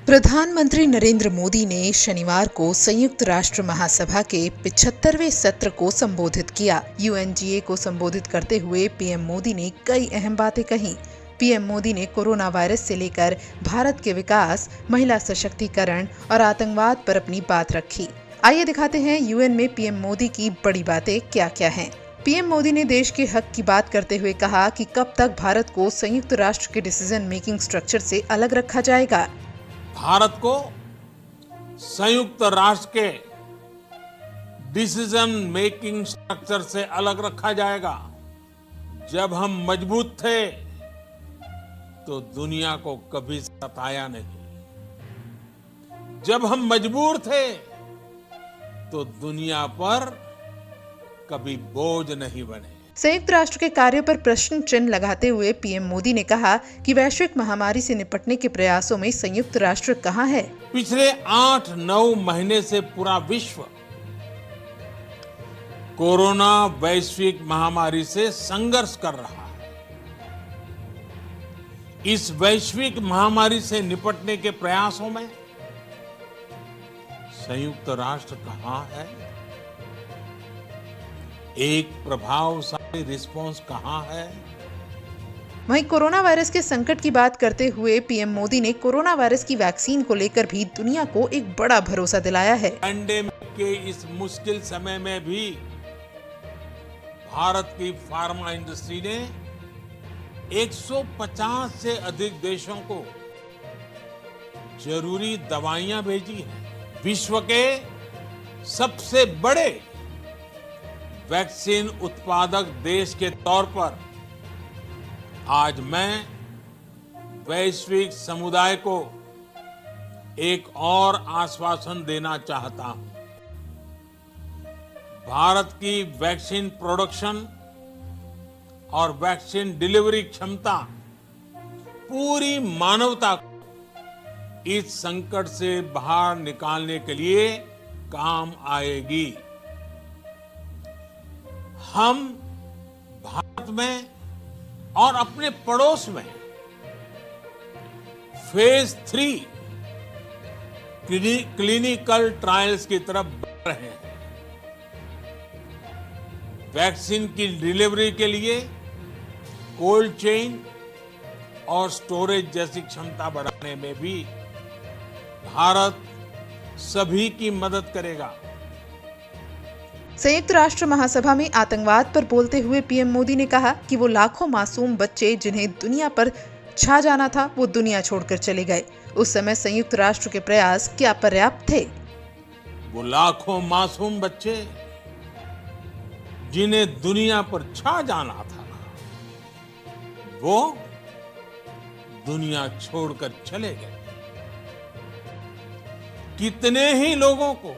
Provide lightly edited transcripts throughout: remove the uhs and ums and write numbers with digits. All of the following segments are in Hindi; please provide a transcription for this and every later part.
प्रधानमंत्री नरेंद्र मोदी ने शनिवार को संयुक्त राष्ट्र महासभा के 75वें सत्र को संबोधित किया। यूएनजीए को संबोधित करते हुए पीएम मोदी ने कई अहम बातें कही। पीएम मोदी ने कोरोना वायरस से लेकर भारत के विकास, महिला सशक्तिकरण और आतंकवाद पर अपनी बात रखी। आइए दिखाते हैं यूएन में पीएम मोदी की बड़ी बातें क्या-क्या हैं। पीएम मोदी ने देश के हक की बात करते हुए कहा कि कब तक भारत को संयुक्त राष्ट्र के डिसीजन मेकिंग स्ट्रक्चर से अलग रखा जाएगा। भारत को संयुक्त राष्ट्र के डिसीजन मेकिंग स्ट्रक्चर से अलग रखा जाएगा। जब हम मजबूत थे तो दुनिया को कभी सताया नहीं। जब हम मजबूर थे तो दुनिया पर कभी बोझ नहीं बने। संयुक्त राष्ट्र के कार्यों पर प्रश्न चिन्ह लगाते हुए पीएम मोदी ने कहा कि वैश्विक महामारी से निपटने के प्रयासों में संयुक्त राष्ट्र कहां है। पिछले 8-9 महीने से पूरा विश्व कोरोना वैश्विक महामारी से संघर्ष कर रहा है। इस वैश्विक महामारी से निपटने के प्रयासों में संयुक्त राष्ट्र कहां है? एक प्रभावशाली रिस्पांस कहां है? वहीं कोरोना वायरस के संकट की बात करते हुए पीएम मोदी ने कोरोना वायरस की वैक्सीन को लेकर भी दुनिया को एक बड़ा भरोसा दिलाया है। पैंडेमिक के इस मुश्किल समय में भी भारत की फार्मा इंडस्ट्री ने 150 से अधिक देशों को जरूरी दवाइयां भेजी हैं। विश्व के सबसे बड़े वैक्सीन उत्पादक देश के तौर पर आज मैं वैश्विक समुदाय को एक और आश्वासन देना चाहता हूं। भारत की वैक्सीन प्रोडक्शन और वैक्सीन डिलीवरी क्षमता पूरी मानवता को इस संकट से बाहर निकालने के लिए काम आएगी। हम भारत में और अपने पड़ोस में फेज 3 क्लिनिकल ट्रायल्स की तरफ बढ़ रहे हैं। वैक्सीन की डिलीवरी के लिए कोल्ड चेन और स्टोरेज जैसी क्षमता बढ़ाने में भी भारत सभी की मदद करेगा। संयुक्त राष्ट्र महासभा में आतंकवाद पर बोलते हुए पीएम मोदी ने कहा कि वो लाखों मासूम बच्चे जिन्हें दुनिया पर छा जाना था वो दुनिया छोड़कर चले गए। उस समय संयुक्त राष्ट्र के प्रयास क्या पर्याप्त थे? वो लाखों मासूम बच्चे जिन्हें दुनिया पर छा जाना था वो दुनिया छोड़कर चले गए। कितने ही लोगों को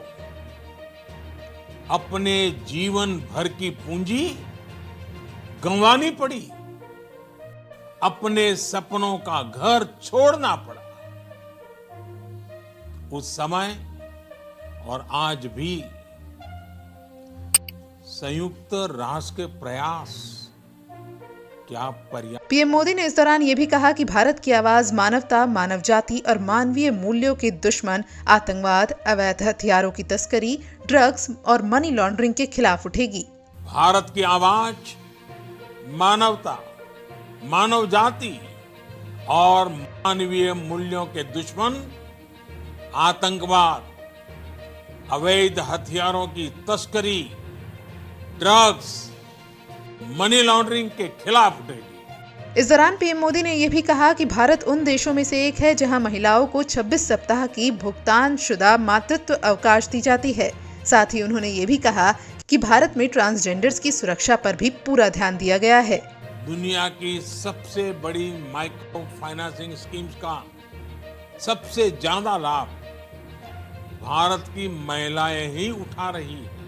अपने जीवन भर की पूंजी गंवानी पड़ी, अपने सपनों का घर छोड़ना पड़ा। उस समय और आज भी संयुक्त राष्ट्र के प्रयास क्या पर्याप्त? पीएम मोदी ने इस दौरान ये भी कहा कि भारत की आवाज मानवता, मानव जाति और मानवीय मूल्यों के दुश्मन आतंकवाद, अवैध हथियारों की तस्करी, ड्रग्स और मनी लॉन्ड्रिंग के खिलाफ उठेगी। भारत की आवाज मानवता, मानव जाति और मानवीय मूल्यों के दुश्मन आतंकवाद, अवैध हथियारों की तस्करी, ड्रग्स, मनी लॉन्ड्रिंग के खिलाफ उठेगी। इस दौरान पीएम मोदी ने यह भी कहा कि भारत उन देशों में से एक है जहां महिलाओं को 26 सप्ताह की भुगतानशुदा मातृत्व अवकाश दी जाती है। साथ ही उन्होंने ये भी कहा कि भारत में ट्रांसजेंडर्स की सुरक्षा पर भी पूरा ध्यान दिया गया है। दुनिया की सबसे बड़ी माइक्रो फाइनेंसिंग स्कीम्स का सबसे ज्यादा लाभ भारत की महिलाएं ही उठा रही है।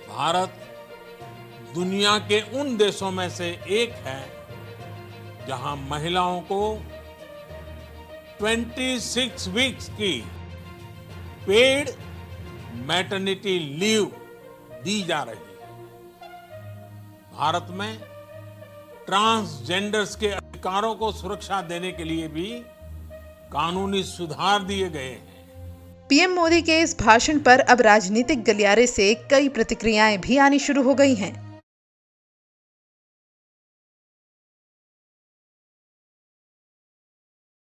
भारत दुनिया के उन देशों में से एक है जहां महिलाओं को 26 वीक्स की पेड मैटरनिटी लीव दी जा रही है। भारत में ट्रांसजेंडर्स के अधिकारों को सुरक्षा देने के लिए भी कानूनी सुधार दिए गए हैं। पीएम मोदी के इस भाषण पर अब राजनीतिक गलियारे से कई प्रतिक्रियाएं भी आनी शुरू हो गई हैं।